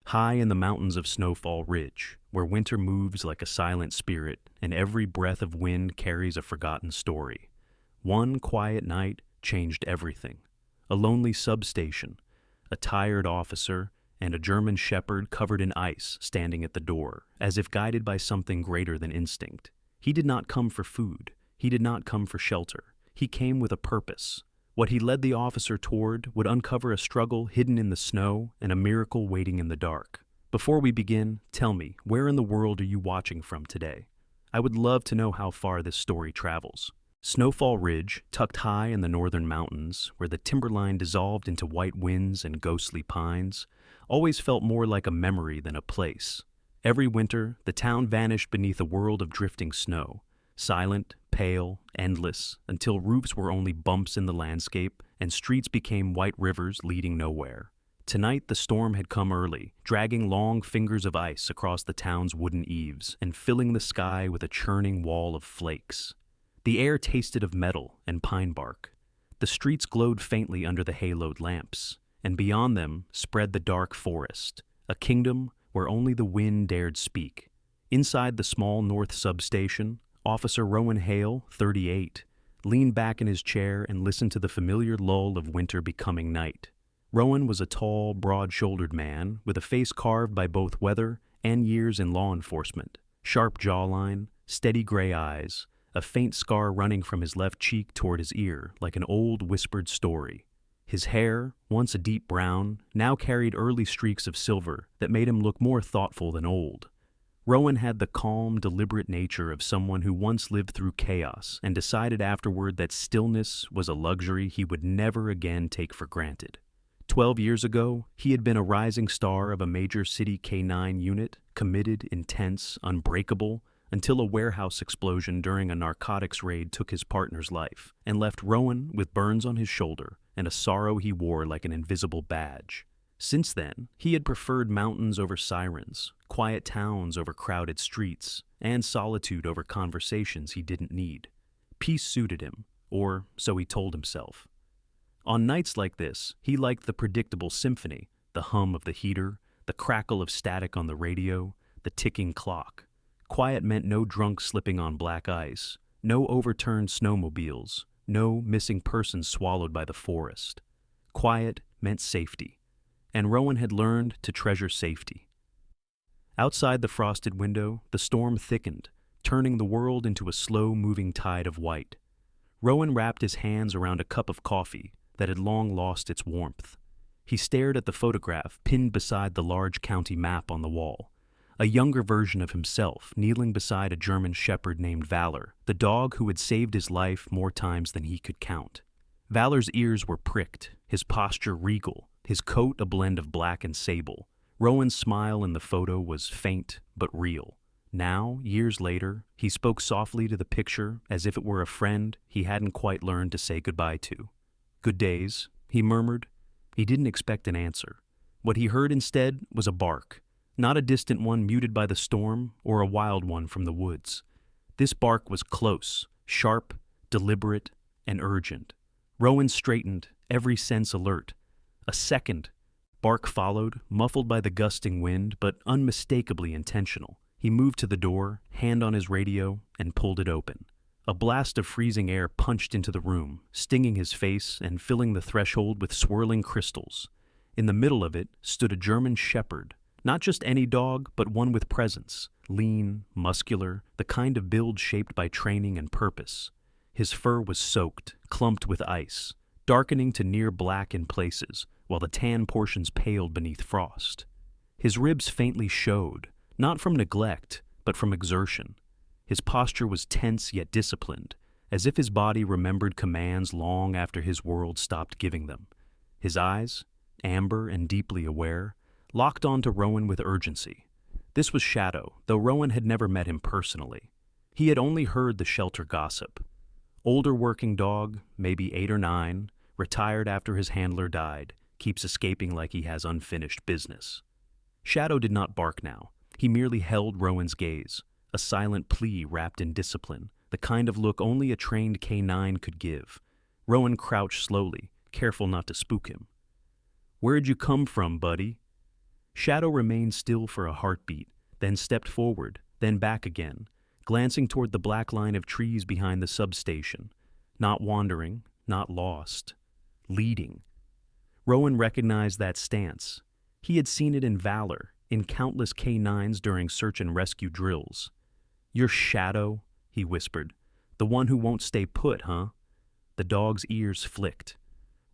high in the mountains of Snowfall Ridge, where winter moves like a silent spirit and every breath of wind carries a forgotten story. One quiet night changed everything. A lonely substation, a tired officer, and a German shepherd covered in ice standing at the door, as if guided by something greater than instinct. He did not come for food. He did not come for shelter. He came with a purpose. What he led the officer toward would uncover a struggle hidden in the snow and a miracle waiting in the dark. Before we begin, tell me, where in the world are you watching from today? I would love to know how far this story travels. Snowfall Ridge, tucked high in the northern mountains, where the timberline dissolved into white winds and ghostly pines, always felt more like a memory than a place. Every winter, the town vanished beneath a world of drifting snow, silent, pale, endless, until roofs were only bumps in the landscape and streets became white rivers leading nowhere. Tonight the storm had come early, dragging long fingers of ice across the town's wooden eaves and filling the sky with a churning wall of flakes. The air tasted of metal and pine bark. The streets glowed faintly under the haloed lamps, and beyond them spread the dark forest, a kingdom where only the wind dared speak. Inside the small north substation, Officer Rowan Hale, 38, leaned back in his chair and listened to the familiar lull of winter becoming night. Rowan was a tall, broad-shouldered man with a face carved by both weather and years in law enforcement. Sharp jawline, steady gray eyes, a faint scar running from his left cheek toward his ear like an old whispered story. His hair, once a deep brown, now carried early streaks of silver that made him look more thoughtful than old. Rowan had the calm, deliberate nature of someone who once lived through chaos and decided afterward that stillness was a luxury he would never again take for granted. 12 years ago, he had been a rising star of a major city K-9 unit, committed, intense, unbreakable, until a warehouse explosion during a narcotics raid took his partner's life and left Rowan with burns on his shoulder and a sorrow he wore like an invisible badge. Since then, he had preferred mountains over sirens, quiet towns over crowded streets, and solitude over conversations he didn't need. Peace suited him, or so he told himself. On nights like this, he liked the predictable symphony, the hum of the heater, the crackle of static on the radio, the ticking clock. Quiet meant no drunk slipping on black ice, no overturned snowmobiles, no missing persons swallowed by the forest. Quiet meant safety. And Rowan had learned to treasure safety. Outside the frosted window, the storm thickened, turning the world into a slow-moving tide of white. Rowan wrapped his hands around a cup of coffee that had long lost its warmth. He stared at the photograph pinned beside the large county map on the wall, a younger version of himself kneeling beside a German shepherd named Valor, the dog who had saved his life more times than he could count. Valor's ears were pricked, his posture regal, his coat a blend of black and sable. Rowan's smile in the photo was faint but real. Now, years later, he spoke softly to the picture as if it were a friend he hadn't quite learned to say goodbye to. "Good days," he murmured. He didn't expect an answer. What he heard instead was a bark, not a distant one muted by the storm or a wild one from the woods. This bark was close, sharp, deliberate, and urgent. Rowan straightened, every sense alert. A second bark followed, muffled by the gusting wind, but unmistakably intentional. He moved to the door, hand on his radio, and pulled it open. A blast of freezing air punched into the room, stinging his face and filling the threshold with swirling crystals. In the middle of it stood a German shepherd, not just any dog, but one with presence, lean, muscular, the kind of build shaped by training and purpose. His fur was soaked, clumped with ice, darkening to near black in places, while the tan portions paled beneath frost. His ribs faintly showed, not from neglect, but from exertion. His posture was tense yet disciplined, as if his body remembered commands long after his world stopped giving them. His eyes, amber and deeply aware, locked onto Rowan with urgency. This was Shadow, though Rowan had never met him personally. He had only heard the shelter gossip. Older working dog, maybe 8 or 9, retired after his handler died, keeps escaping like he has unfinished business. Shadow did not bark now. He merely held Rowan's gaze, a silent plea wrapped in discipline, the kind of look only a trained K-9 could give. Rowan crouched slowly, careful not to spook him. "Where'd you come from, buddy?" Shadow remained still for a heartbeat, then stepped forward, then back again, glancing toward the black line of trees behind the substation. Not wandering, not lost. Leading. Rowan recognized that stance. He had seen it in Valor, in countless K-9s during search and rescue drills. "You're Shadow," he whispered. "The one who won't stay put, huh?" The dog's ears flicked.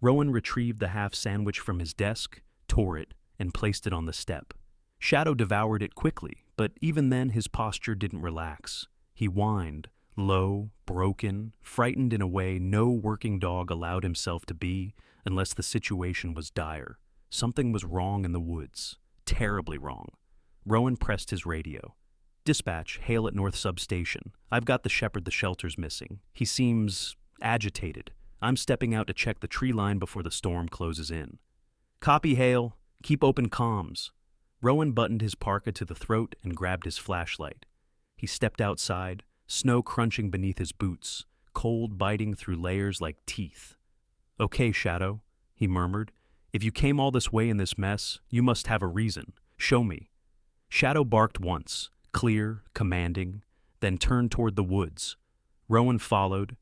Rowan retrieved the half sandwich from his desk, tore it, and placed it on the step. Shadow devoured it quickly, but even then his posture didn't relax. He whined, low, broken, frightened in a way no working dog allowed himself to be unless the situation was dire. Something was wrong in the woods. Terribly wrong. Rowan pressed his radio. "Dispatch, Hale at North Substation. I've got the shepherd the shelter's missing. He seems agitated. I'm stepping out to check the tree line before the storm closes in." "Copy, Hale. Keep open comms." Rowan buttoned his parka to the throat and grabbed his flashlight. He stepped outside, snow crunching beneath his boots, cold biting through layers like teeth. "Okay, Shadow," he murmured. "If you came all this way in this mess, you must have a reason. Show me." Shadow barked once, clear, commanding, then turned toward the woods. Rowan followed.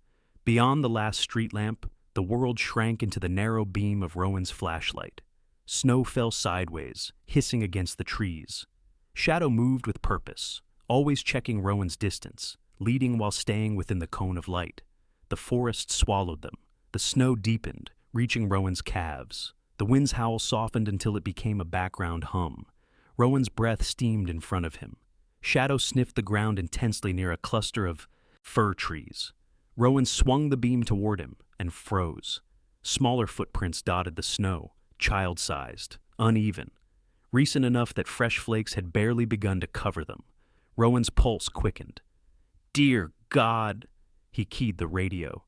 Beyond the last street lamp, the world shrank into the narrow beam of Rowan's flashlight. Snow fell sideways, hissing against the trees. Shadow moved with purpose, always checking Rowan's distance, leading while staying within the cone of light. The forest swallowed them. The snow deepened, reaching Rowan's calves. The wind's howl softened until it became a background hum. Rowan's breath steamed in front of him. Shadow sniffed the ground intensely near a cluster of fir trees. Rowan swung the beam toward him and froze. Smaller footprints dotted the snow, child-sized, uneven, recent enough that fresh flakes had barely begun to cover them. Rowan's pulse quickened. "Dear God!" He keyed the radio.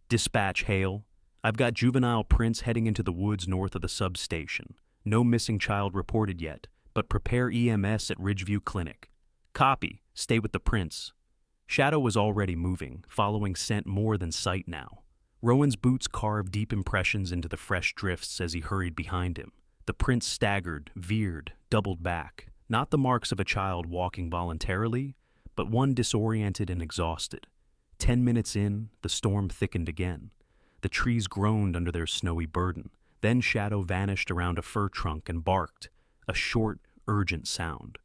"Dispatch, Hale. I've got juvenile prints heading into the woods north of the substation. No missing child reported yet, but prepare EMS at Ridgeview Clinic." "Copy. Stay with the prints." Shadow was already moving, following scent more than sight now. Rowan's boots carved deep impressions into the fresh drifts as he hurried behind him. The prints staggered, veered, doubled back. Not the marks of a child walking voluntarily, but one disoriented and exhausted. 10 minutes in, the storm thickened again. The trees groaned under their snowy burden. Then Shadow vanished around a fir trunk and barked, a short, urgent sound.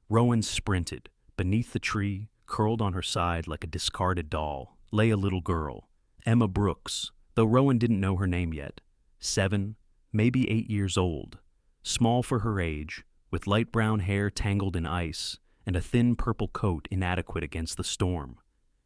Rowan sprinted. Beneath the tree, curled on her side like a discarded doll, lay a little girl, Emma Brooks, though Rowan didn't know her name yet. 7, maybe 8 years old. Small for her age, with light brown hair tangled in ice, and a thin purple coat inadequate against the storm.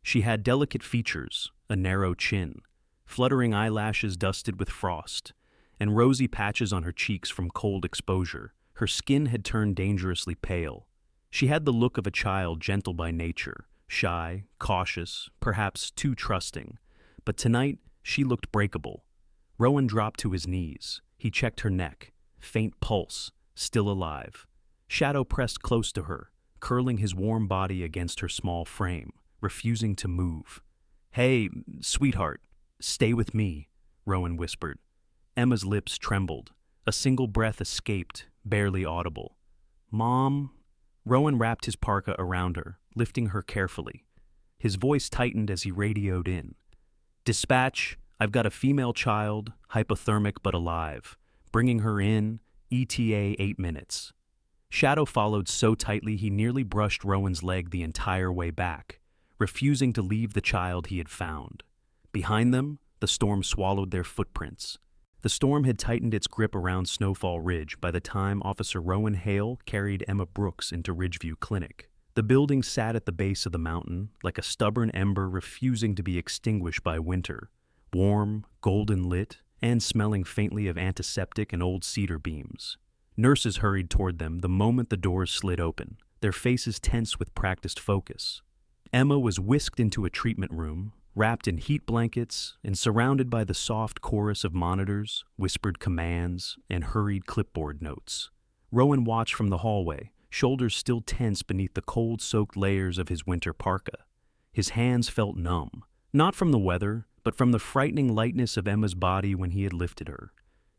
She had delicate features, a narrow chin, fluttering eyelashes dusted with frost, and rosy patches on her cheeks from cold exposure. Her skin had turned dangerously pale. She had the look of a child gentle by nature, shy, cautious, perhaps too trusting. But tonight, she looked breakable. Rowan dropped to his knees. He checked her neck. Faint pulse, still alive. Shadow pressed close to her, curling his warm body against her small frame, refusing to move. "Hey, sweetheart, stay with me," Rowan whispered. Emma's lips trembled. A single breath escaped, barely audible. "Mom?" Rowan wrapped his parka around her, lifting her carefully. His voice tightened as he radioed in. "Dispatch, I've got a female child, hypothermic but alive. Bringing her in, ETA 8 minutes." Shadow followed so tightly he nearly brushed Rowan's leg the entire way back, refusing to leave the child he had found. Behind them, the storm swallowed their footprints. The storm had tightened its grip around Snowfall Ridge by the time Officer Rowan Hale carried Emma Brooks into Ridgeview Clinic. The building sat at the base of the mountain, like a stubborn ember refusing to be extinguished by winter, warm, golden lit, and smelling faintly of antiseptic and old cedar beams. Nurses hurried toward them the moment the doors slid open, their faces tense with practiced focus. Emma was whisked into a treatment room, wrapped in heat blankets and surrounded by the soft chorus of monitors, whispered commands, and hurried clipboard notes. Rowan watched from the hallway, shoulders still tense beneath the cold-soaked layers of his winter parka. His hands felt numb, not from the weather, but from the frightening lightness of Emma's body when he had lifted her.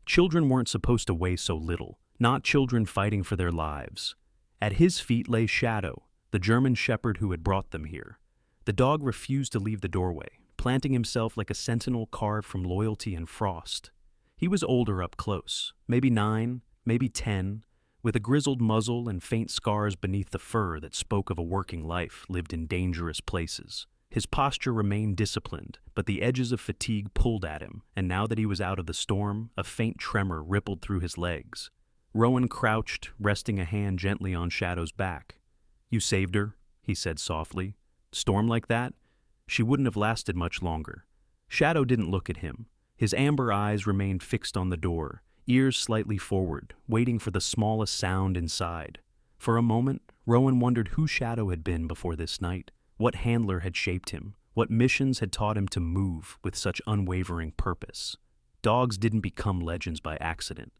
Children weren't supposed to weigh so little, not children fighting for their lives. At his feet lay Shadow, the German shepherd who had brought them here. The dog refused to leave the doorway, planting himself like a sentinel carved from loyalty and frost. He was older up close, maybe 9, maybe 10, with a grizzled muzzle and faint scars beneath the fur that spoke of a working life lived in dangerous places. His posture remained disciplined, but the edges of fatigue pulled at him, and now that he was out of the storm, a faint tremor rippled through his legs. Rowan crouched, resting a hand gently on Shadow's back. "You saved her," he said softly. "Storm like that? She wouldn't have lasted much longer." Shadow didn't look at him. His amber eyes remained fixed on the door, ears slightly forward, waiting for the smallest sound inside. For a moment, Rowan wondered who Shadow had been before this night, what handler had shaped him, what missions had taught him to move with such unwavering purpose. Dogs didn't become legends by accident.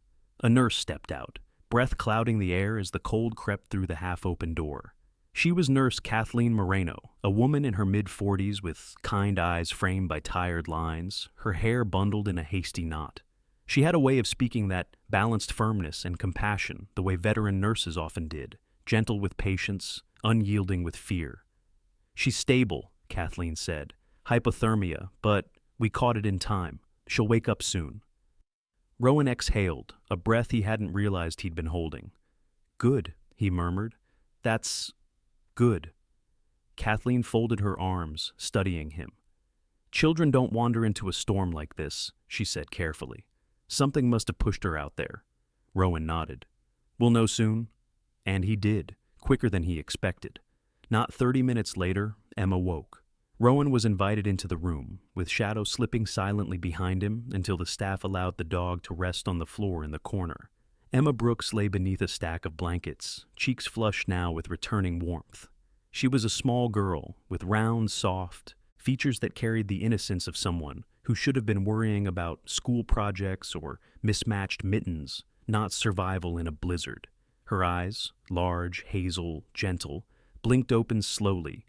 A nurse stepped out, breath clouding the air as the cold crept through the half-open door. She was Nurse Kathleen Moreno, a woman in her mid-40s with kind eyes framed by tired lines, her hair bundled in a hasty knot. She had a way of speaking that balanced firmness and compassion the way veteran nurses often did, gentle with patience, unyielding with fear. "She's stable," Kathleen said. "Hypothermia, but we caught it in time. She'll wake up soon." Rowan exhaled, a breath he hadn't realized he'd been holding. "Good," he murmured. "That's good." Kathleen folded her arms, studying him. "Children don't wander into a storm like this," she said carefully. "Something must have pushed her out there." Rowan nodded. "We'll know soon." And he did, quicker than he expected. Not 30 minutes later, Emma woke. Rowan was invited into the room, with Shadow slipping silently behind him until the staff allowed the dog to rest on the floor in the corner. Emma Brooks lay beneath a stack of blankets, cheeks flushed now with returning warmth. She was a small girl, with round, soft features that carried the innocence of someone who should have been worrying about school projects or mismatched mittens, not survival in a blizzard. Her eyes, large, hazel, gentle, blinked open slowly,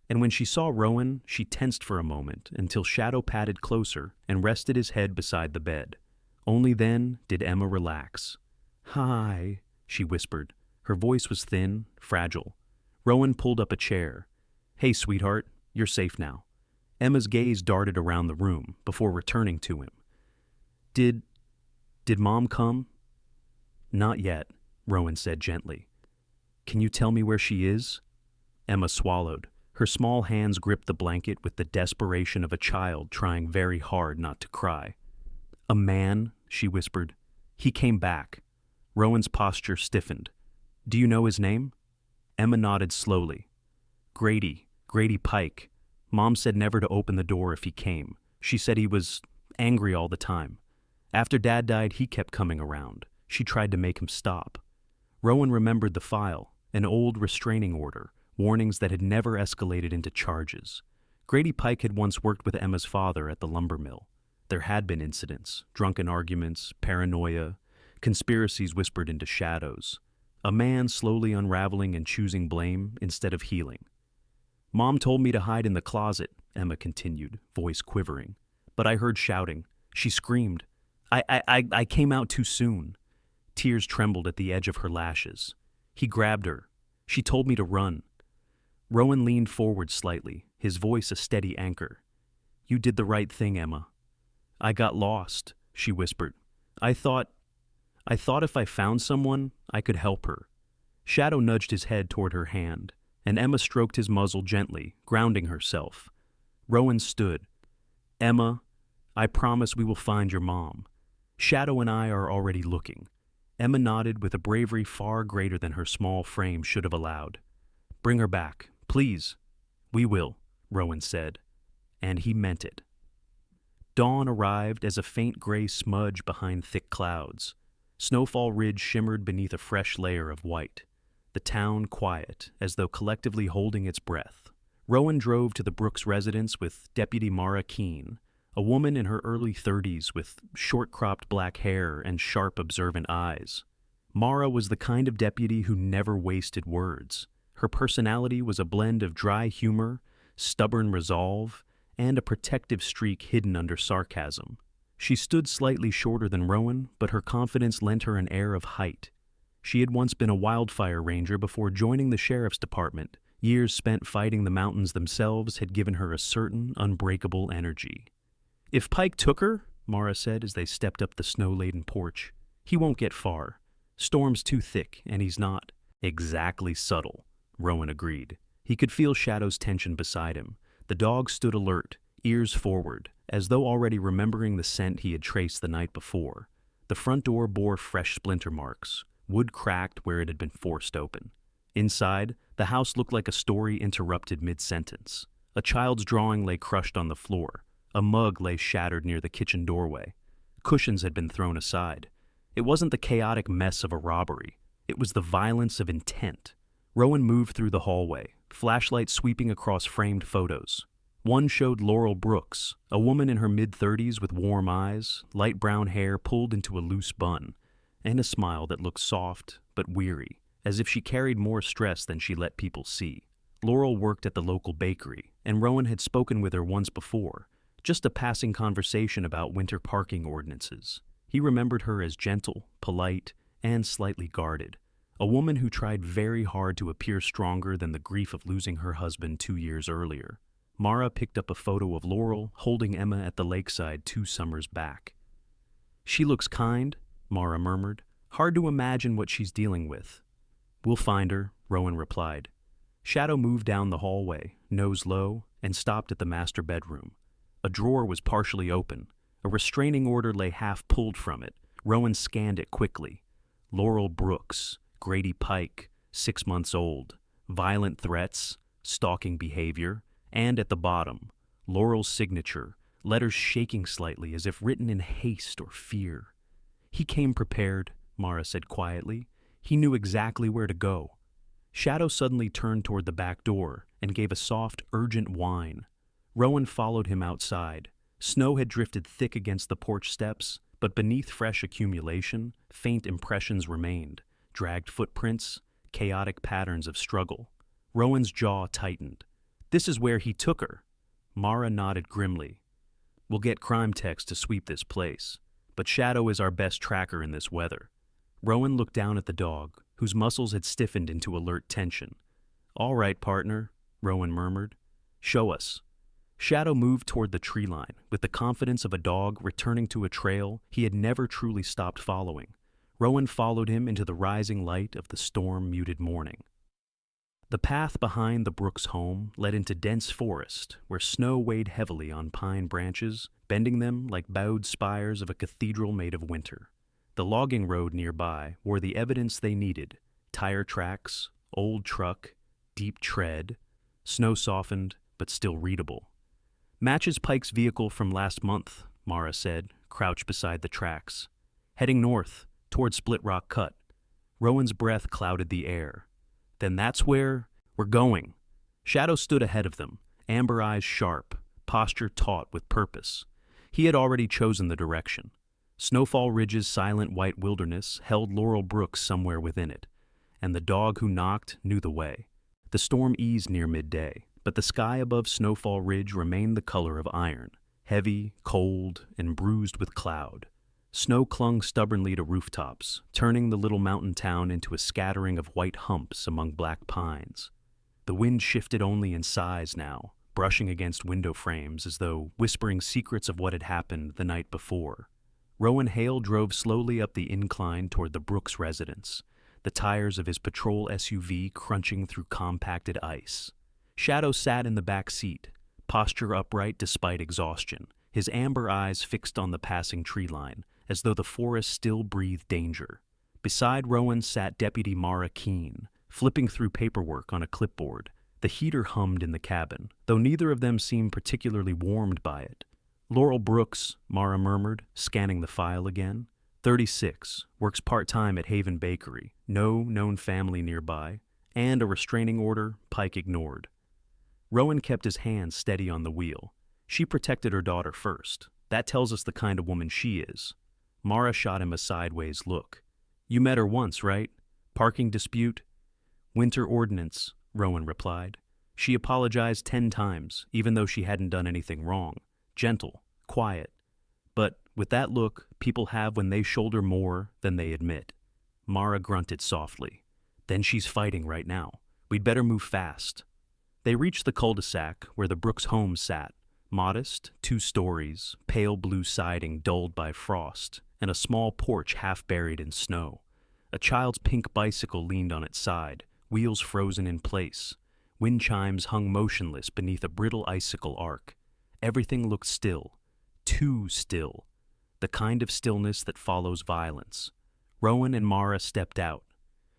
and when she saw Rowan, she tensed for a moment until Shadow padded closer and rested his head beside the bed. Only then did Emma relax. "Hi," she whispered. Her voice was thin, fragile. Rowan pulled up a chair. "Hey, sweetheart, you're safe now." Emma's gaze darted around the room before returning to him. Did Mom come?" "Not yet," Rowan said gently. "Can you tell me where she is?" Emma swallowed. Her small hands gripped the blanket with the desperation of a child trying very hard not to cry. "A man," she whispered. "He came back." Rowan's posture stiffened. "Do you know his name?" Emma nodded slowly. Grady Pike. Mom said never to open the door if he came. She said he was angry all the time. After Dad died, he kept coming around. She tried to make him stop." Rowan remembered the file, an old restraining order, warnings that had never escalated into charges. Grady Pike had once worked with Emma's father at the lumber mill. There had been incidents, drunken arguments, paranoia, conspiracies whispered into shadows. A man slowly unraveling and choosing blame instead of healing. "Mom told me to hide in the closet," Emma continued, voice quivering. "But I heard shouting. She screamed. I came out too soon." Tears trembled at the edge of her lashes. "He grabbed her. She told me to run." Rowan leaned forward slightly, his voice a steady anchor. "You did the right thing, Emma." "I got lost," she whispered. I thought if I found someone, I could help her." Shadow nudged his head toward her hand, and Emma stroked his muzzle gently, grounding herself. Rowan stood. "Emma, I promise we will find your mom. Shadow and I are already looking." Emma nodded with a bravery far greater than her small frame should have allowed. "Bring her back, please." "We will," Rowan said, and he meant it. Dawn arrived as a faint gray smudge behind thick clouds. Snowfall Ridge shimmered beneath a fresh layer of white. The town quiet, as though collectively holding its breath. Rowan drove to the Brooks residence with Deputy Mara Keene, a woman in her early 30s with short-cropped black hair and sharp, observant eyes. Mara was the kind of deputy who never wasted words. Her personality was a blend of dry humor, stubborn resolve, and a protective streak hidden under sarcasm. She stood slightly shorter than Rowan, but her confidence lent her an air of height. She had once been a wildfire ranger before joining the sheriff's department. Years spent fighting the mountains themselves had given her a certain unbreakable energy. "If Pike took her," Mara said as they stepped up the snow-laden porch, "he won't get far. Storm's too thick, and he's not exactly subtle," Rowan agreed. He could feel Shadow's tension beside him. The dog stood alert, ears forward, as though already remembering the scent he had traced the night before. The front door bore fresh splinter marks, wood cracked where it had been forced open. Inside, the house looked like a story interrupted mid-sentence. A child's drawing lay crushed on the floor. A mug lay shattered near the kitchen doorway. Cushions had been thrown aside. It wasn't the chaotic mess of a robbery. It was the violence of intent. Rowan moved through the hallway, flashlight sweeping across framed photos. One showed Laurel Brooks, a woman in her mid-30s with warm eyes, light brown hair pulled into a loose bun, and a smile that looked soft but weary, as if she carried more stress than she let people see. Laurel worked at the local bakery, and Rowan had spoken with her once before, just a passing conversation about winter parking ordinances. He remembered her as gentle, polite, and slightly guarded, a woman who tried very hard to appear stronger than the grief of losing her husband 2 years earlier. Mara picked up a photo of Laurel holding Emma at the lakeside 2 summers back. "She looks kind," Mara murmured. "Hard to imagine what she's dealing with." "We'll find her," Rowan replied. Shadow moved down the hallway, nose low, and stopped at the master bedroom. A drawer was partially open. A restraining order lay half pulled from it. Rowan scanned it quickly. Laurel Brooks, Grady Pike, 6 months old, violent threats, stalking behavior, and at the bottom, Laurel's signature, letters shaking slightly as if written in haste or fear. "He came prepared," Mara said quietly. "He knew exactly where to go." Shadow suddenly turned toward the back door and gave a soft, urgent whine. Rowan followed him outside. Snow had drifted thick against the porch steps, but beneath fresh accumulation, faint impressions remained, dragged footprints, chaotic patterns of struggle. Rowan's jaw tightened. "This is where he took her." Mara nodded grimly. "We'll get crime techs to sweep this place, but Shadow is our best tracker in this weather." Rowan looked down at the dog, whose muscles had stiffened into alert tension. "All right, partner," Rowan murmured. "Show us." Shadow moved toward the tree line with the confidence of a dog returning to a trail he had never truly stopped following. Rowan followed him into the rising light of the storm-muted morning. The path behind the Brooks home led into dense forest where snow weighed heavily on pine branches, bending them like bowed spires of a cathedral made of winter. The logging road nearby wore the evidence they needed: tire tracks, old truck, deep tread, snow softened but still readable. "Matches Pike's vehicle from last month," Mara said, crouched beside the tracks. "Heading north, toward Split Rock Cut." Rowan's breath clouded the air. "Then that's where we're going." Shadow stood ahead of them, amber eyes sharp, posture taut with purpose. He had already chosen the direction. Snowfall Ridge's silent white wilderness held Laurel Brooks somewhere within it, and the dog who knocked knew the way. The storm eased near midday, but the sky above Snowfall Ridge remained the color of iron, heavy, cold, and bruised with cloud. Snow clung stubbornly to rooftops, turning the little mountain town into a scattering of white humps among black pines. The wind shifted only in size now, brushing against window frames as though whispering secrets of what had happened the night before. Rowan Hale drove slowly up the incline toward the Brooks residence, the tires of his patrol SUV crunching through compacted ice. Shadow sat in the back seat, posture upright despite exhaustion, his amber eyes fixed on the passing tree line, as though the forest still breathed danger. Beside Rowan sat Deputy Mara Keene, flipping through paperwork on a clipboard. The heater hummed in the cabin, though neither of them seemed particularly warmed by it. "Laurel Brooks," Mara murmured, scanning the file again. 36, works part-time at Haven Bakery, no known family nearby, and a restraining order Pike ignored. Rowan kept his hands steady on the wheel. She protected her daughter first. That tells us the kind of woman she is. Mara shot him a sideways look. "You met her once, right? Parking dispute?" "Winter ordinance," Rowan replied. She apologized 10 times, even though she hadn't done anything wrong. Gentle, quiet. But with that look people have when they shoulder more than they admit. Mara grunted softly. Then she's fighting right now. We'd better move fast. They reached the cul-de-sac where the Brooks home sat. Modest, 2 stories, pale blue siding dulled by frost, and a small porch half buried in snow. A child's pink bicycle leaned on its side, wheels frozen in place. Wind chimes hung motionless beneath a brittle icicle arc. Everything looked still, too still, the kind of stillness that follows violence. Rowan and Mara stepped out.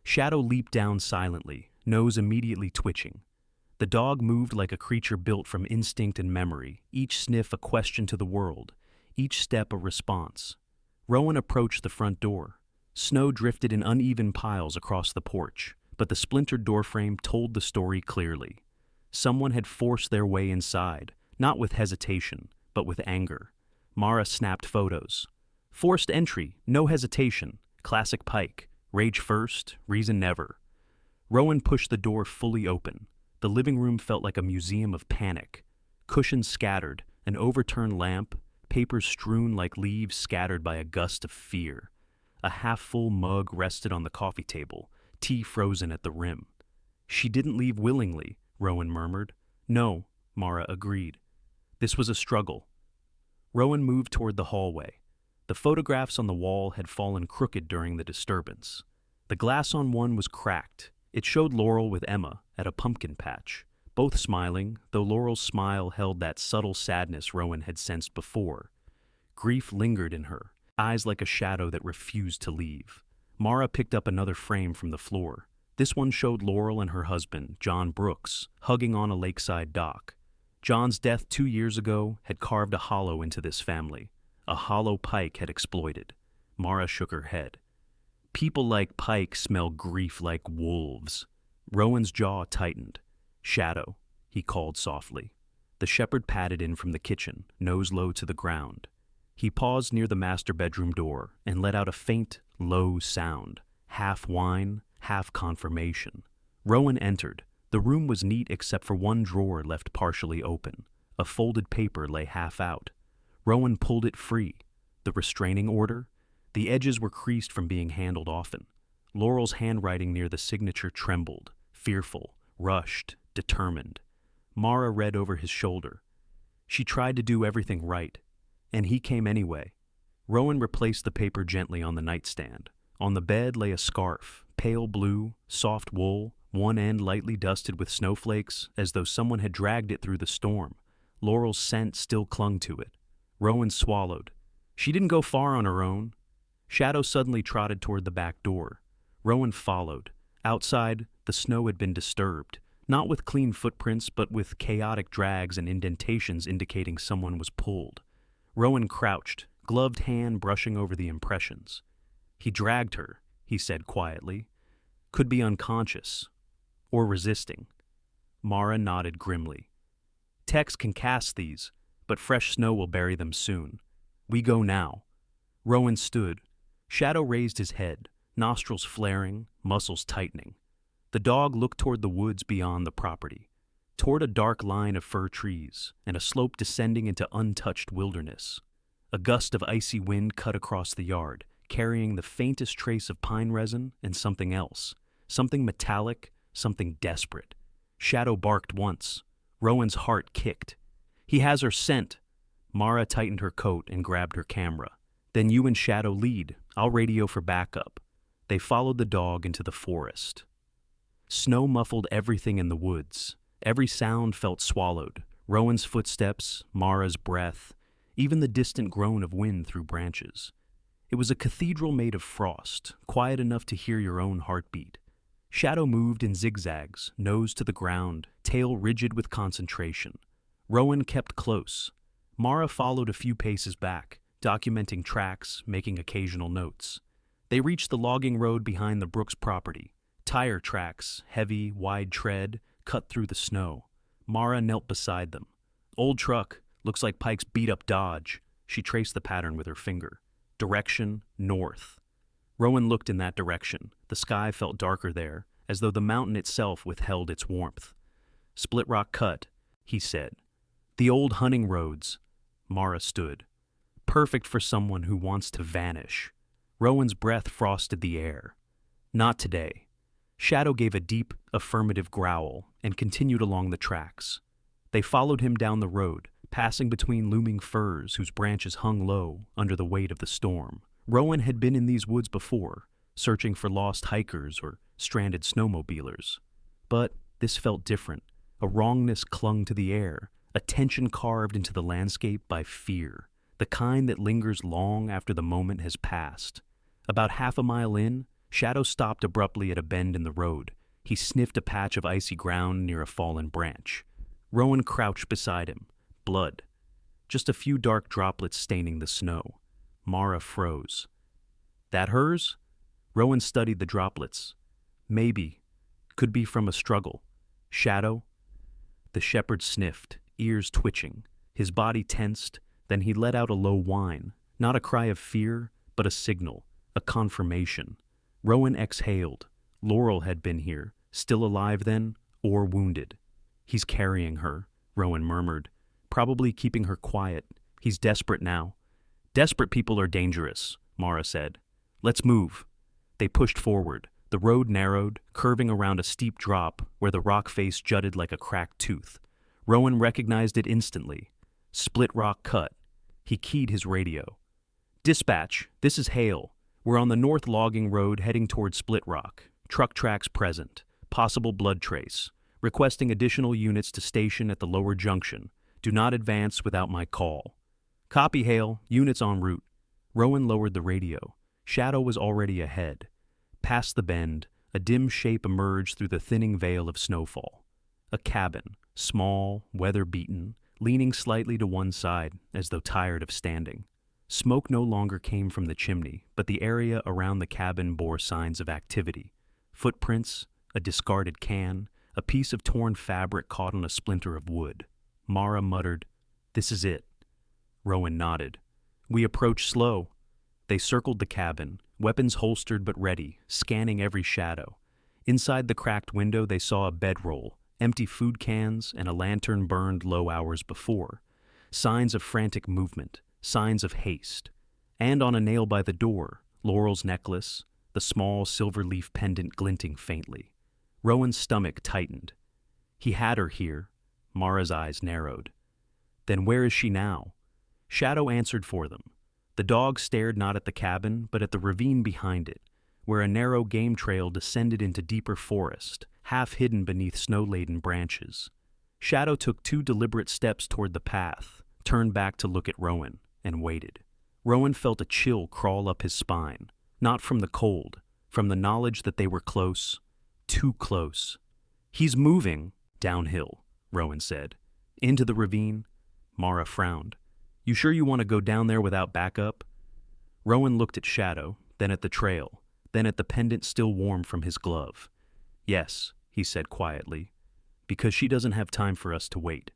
Shadow leaped down silently, nose immediately twitching. The dog moved like a creature built from instinct and memory, each sniff a question to the world, each step a response. Rowan approached the front door. Snow drifted in uneven piles across the porch, but the splintered doorframe told the story clearly. Someone had forced their way inside, not with hesitation, but with anger. Mara snapped photos. Forced entry, no hesitation, classic Pike, rage first, reason never. Rowan pushed the door fully open. The living room felt like a museum of panic. Cushions scattered, an overturned lamp, papers strewn like leaves scattered by a gust of fear. A half-full mug rested on the coffee table, tea frozen at the rim. She didn't leave willingly, Rowan murmured. No, Mara agreed. This was a struggle. Rowan moved toward the hallway. The photographs on the wall had fallen crooked during the disturbance. The glass on one was cracked. It showed Laurel with Emma at a pumpkin patch, both smiling, though Laurel's smile held that subtle sadness Rowan had sensed before. Grief lingered in her, eyes like a shadow that refused to leave. Mara picked up another frame from the floor. This one showed Laurel and her husband, John Brooks, hugging on a lakeside dock. John's death 2 years ago had carved a hollow into this family. A hollow Pike had exploited. Mara shook her head. People like Pike smell grief like wolves. Rowan's jaw tightened. Shadow, he called softly. The shepherd padded in from the kitchen, nose low to the ground. He paused near the master bedroom door and let out a faint, low sound, half whine, half confirmation. Rowan entered. The room was neat except for one drawer left partially open. A folded paper lay half out. Rowan pulled it free. The restraining order? The edges were creased from being handled often. Laurel's handwriting near the signature trembled, fearful, rushed, determined. Mara read over his shoulder. She tried to do everything right, and he came anyway. Rowan replaced the paper gently on the nightstand. On the bed lay a scarf, pale blue, soft wool, one end lightly dusted with snowflakes, as though someone had dragged it through the storm. Laurel's scent still clung to it. Rowan swallowed. She didn't go far on her own. Shadow suddenly trotted toward the back door. Rowan followed. Outside, the snow had been disturbed, not with clean footprints, but with chaotic drags and indentations indicating someone was pulled. Rowan crouched, gloved hand brushing over the impressions. He dragged her, he said quietly. Could be unconscious. Or resisting. Mara nodded grimly. Tex can cast these, but fresh snow will bury them soon. We go now. Rowan stood. Shadow raised his head, nostrils flaring, muscles tightening. The dog looked toward the woods beyond the property, toward a dark line of fir trees and a slope descending into untouched wilderness. A gust of icy wind cut across the yard, carrying the faintest trace of pine resin and something else, something metallic, something desperate. Shadow barked once. Rowan's heart kicked. He has her scent. Mara tightened her coat and grabbed her camera. Then you and Shadow lead. I'll radio for backup. They followed the dog into the forest. Snow muffled everything in the woods. Every sound felt swallowed. Rowan's footsteps, Mara's breath, even the distant groan of wind through branches. It was a cathedral made of frost, quiet enough to hear your own heartbeat. Shadow moved in zigzags, nose to the ground, tail rigid with concentration. Rowan kept close. Mara followed a few paces back, documenting tracks, making occasional notes. They reached the logging road behind the Brooks property. Tire tracks, heavy, wide tread, cut through the snow. Mara knelt beside them. Old truck, looks like Pike's beat-up Dodge. She traced the pattern with her finger. Direction, north. Rowan looked in that direction. The sky felt darker there, as though the mountain itself withheld its warmth. Split Rock Cut, he said. The old hunting roads. Mara stood. Perfect for someone who wants to vanish. Rowan's breath frosted the air. Not today. Shadow gave a deep, affirmative growl and continued along the tracks. They followed him down the road, passing between looming firs whose branches hung low under the weight of the storm. Rowan had been in these woods before, searching for lost hikers or stranded snowmobilers. But this felt different. A wrongness clung to the air, a tension carved into the landscape by fear, the kind that lingers long after the moment has passed. About half a mile in, Shadow stopped abruptly at a bend in the road. He sniffed a patch of icy ground near a fallen branch. Rowan crouched beside him. Blood. Just a few dark droplets staining the snow. Mara froze. That hers? Rowan studied the droplets. Maybe. Could be from a struggle. Shadow? The shepherd sniffed, ears twitching. His body tensed, then he let out a low whine. Not a cry of fear, but a signal, a confirmation. Rowan exhaled. Laurel had been here, still alive then, or wounded. He's carrying her, Rowan murmured, probably keeping her quiet. He's desperate now. Desperate people are dangerous, Mara said. Let's move. They pushed forward. The road narrowed, curving around a steep drop where the rock face jutted like a cracked tooth. Rowan recognized it instantly. Split Rock Cut. He keyed his radio. Dispatch, this is Hale. We're on the North Logging Road heading toward Split Rock. Truck tracks present. Possible blood trace. Requesting additional units to station at the lower junction. Do not advance without my call. Copy, Hale. Units en route. Rowan lowered the radio. Shadow was already ahead. Past the bend, a dim shape emerged through the thinning veil of snowfall. A cabin, small, weather-beaten, leaning slightly to one side as though tired of standing. Smoke no longer came from the chimney, but the area around the cabin bore signs of activity. Footprints, a discarded can, a piece of torn fabric caught on a splinter of wood. Mara muttered, "This is it." Rowan nodded. "We approach slow." They circled the cabin, weapons holstered but ready, scanning every shadow. Inside the cracked window they saw a bedroll, empty food cans, and a lantern burned low hours before. Signs of frantic movement, signs of haste. And on a nail by the door, Laurel's necklace, the small silver leaf pendant glinting faintly. Rowan's stomach tightened. He had her here. Mara's eyes narrowed. Then where is she now? Shadow answered for them. The dog stared not at the cabin, but at the ravine behind it, where a narrow game trail descended into deeper forest, half hidden beneath snow-laden branches. Shadow took 2 deliberate steps toward the path, turned back to look at Rowan, and waited. Rowan felt a chill crawl up his spine, not from the cold, from the knowledge that they were close, too close. "He's moving." "Downhill," Rowan said. "Into the ravine." Mara frowned. "You sure you want to go down there without backup?" Rowan looked at Shadow, then at the trail, then at the pendant still warm from his glove. "Yes," he said quietly, "because she doesn't have time for us to wait."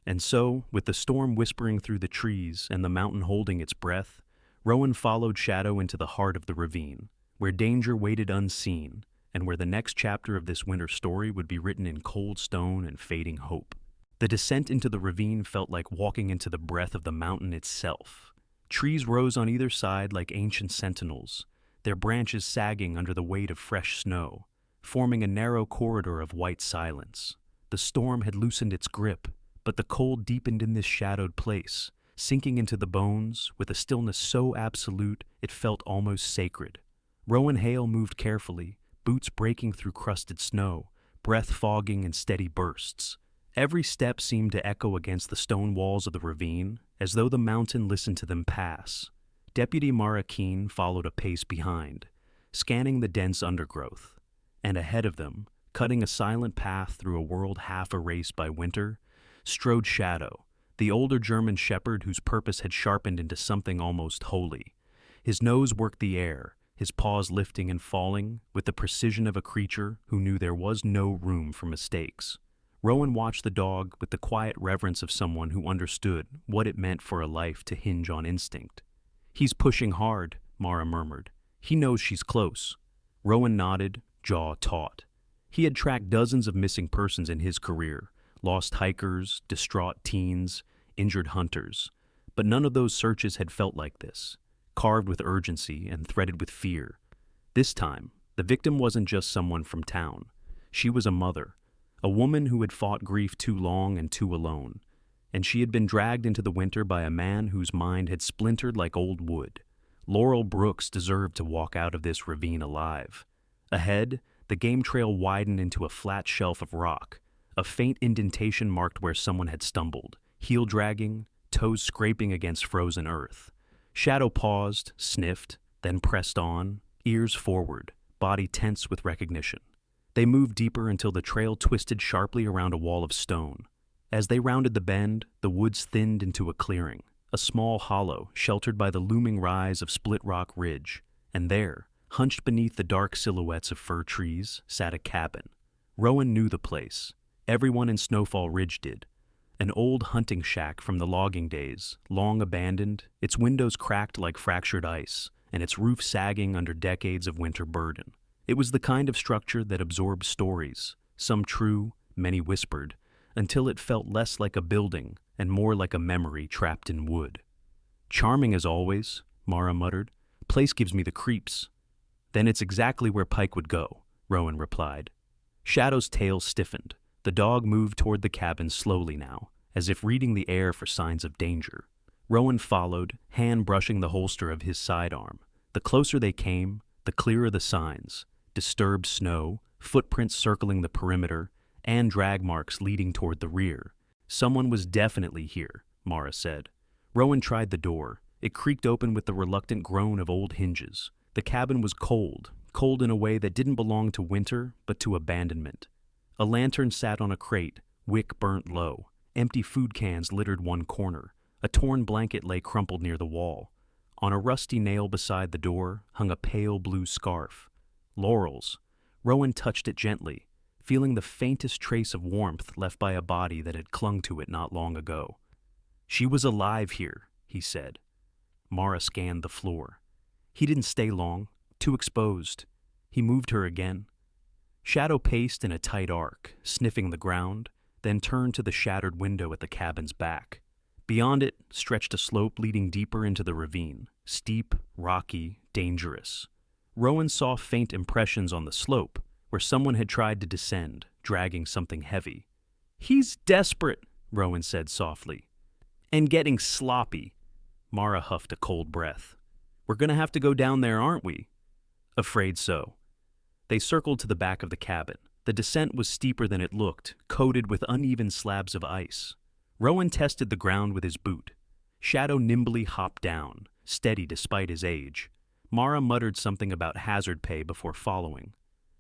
And so, with the storm whispering through the trees and the mountain holding its breath, Rowan followed Shadow into the heart of the ravine, where danger waited unseen, and where the next chapter of this winter story would be written in cold stone and fading hope. The descent into the ravine felt like walking into the breath of the mountain itself. Trees rose on either side like ancient sentinels, their branches sagging under the weight of fresh snow, forming a narrow corridor of white silence. The storm had loosened its grip, but the cold deepened in this shadowed place, sinking into the bones with a stillness so absolute it felt almost sacred. Rowan Hale moved carefully, boots breaking through crusted snow, breath fogging in steady bursts. Every step seemed to echo against the stone walls of the ravine, as though the mountain listened to them pass. Deputy Mara Keene followed a pace behind, scanning the dense undergrowth. And ahead of them, cutting a silent path through a world half erased by winter, strode Shadow, the older German shepherd whose purpose had sharpened into something almost holy. His nose worked the air, his paws lifting and falling with the precision of a creature who knew there was no room for mistakes. Rowan watched the dog with the quiet reverence of someone who understood what it meant for a life to hinge on instinct. "He's pushing hard," Mara murmured. "He knows she's close." Rowan nodded, jaw taut. He had tracked dozens of missing persons in his career, lost hikers, distraught teens, injured hunters. But none of those searches had felt like this, carved with urgency and threaded with fear. This time, The victim wasn't just someone from town. She was a mother, a woman who had fought grief too long and too alone, and she had been dragged into the winter by a man whose mind had splintered like old wood. Laurel Brooks deserved to walk out of this ravine alive. Ahead, the game trail widened into a flat shelf of rock. A faint indentation marked where someone had stumbled, heel dragging, toes scraping against frozen earth. Shadow paused, sniffed, then pressed on, ears forward, body tense with recognition. They moved deeper until the trail twisted sharply around a wall of stone. As they rounded the bend, the woods thinned into a clearing, a small hollow sheltered by the looming rise of Split Rock Ridge, and there, hunched beneath the dark silhouettes of fir trees, sat a cabin. Rowan knew the place. Everyone in Snowfall Ridge did. An old hunting shack from the logging days, long abandoned, its windows cracked like fractured ice, and its roof sagging under decades of winter burden. It was the kind of structure that absorbed stories, some true, many whispered, until it felt less like a building and more like a memory trapped in wood. "Charming as always," Mara muttered. "Place gives me the creeps." "Then it's exactly where Pike would go," Rowan replied. Shadow's tail stiffened. The dog moved toward the cabin slowly now, as if reading the air for signs of danger. Rowan followed, hand brushing the holster of his sidearm. The closer they came, the clearer the signs: disturbed snow, footprints circling the perimeter, and drag marks leading toward the rear. Someone was definitely here, Mara said. Rowan tried the door. It creaked open with the reluctant groan of old hinges. The cabin was cold, cold in a way that didn't belong to winter, but to abandonment. A lantern sat on a crate, wick burnt low. Empty food cans littered one corner. A torn blanket lay crumpled near the wall. On a rusty nail beside the door hung a pale blue scarf. Laurel's. Rowan touched it gently, feeling the faintest trace of warmth left by a body that had clung to it not long ago. "She was alive here," he said. Mara scanned the floor. He didn't stay long, too exposed. He moved her again. Shadow paced in a tight arc, sniffing the ground, then turned to the shattered window at the cabin's back. Beyond it stretched a slope leading deeper into the ravine, steep, rocky, dangerous. Rowan saw faint impressions on the slope, where someone had tried to descend, dragging something heavy. "He's desperate," Rowan said softly. "And getting sloppy." Mara huffed a cold breath. "We're gonna have to go down there, aren't we?" "Afraid so." They circled to the back of the cabin. The descent was steeper than it looked, coated with uneven slabs of ice. Rowan tested the ground with his boot. Shadow nimbly hopped down, steady despite his age. Mara muttered something about hazard pay before following.